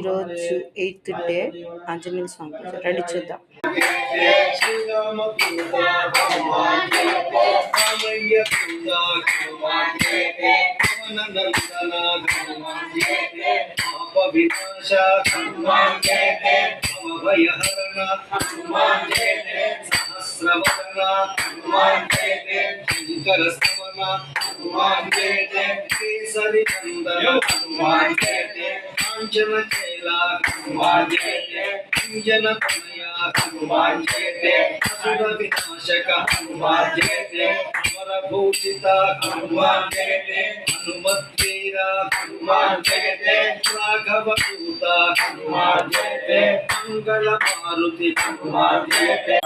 ఈరోజు 8th day Anjaneya స్వామి పూజ. రండి చూద్దాం. जन तनया हनुमान जयते असुर विनाशक हनुमान जयते अमर भूषिता हनुमान जयते हनुमत्वीरा हनुमान जयते राघव दूता हनुमान जयते मंगल मारुति हनुमान जयते